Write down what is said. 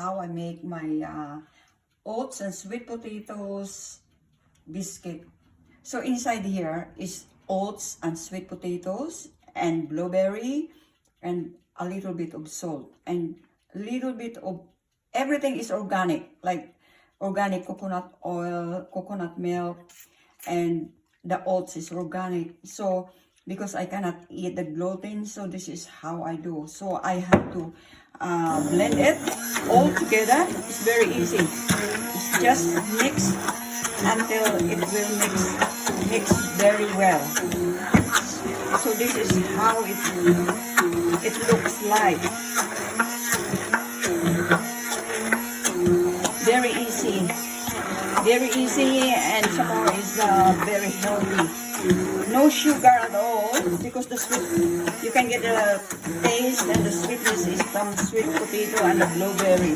How I make my oats and sweet potatoes biscuit. So inside here is oats and sweet potatoes and blueberry and a little bit of salt and a little bit of everything is organic, like organic coconut oil, coconut milk, and the oats is organic. So because I cannot eat the gluten, so this is how I do. So I have to blend it all together. It's very easy. It's just mix until it will mix very well. So this is how it looks like. Very easy. Very easy, and some more is very healthy. No sugar at all, because the sweet, you can get the taste and the sweetness is from sweet potato and the blueberry.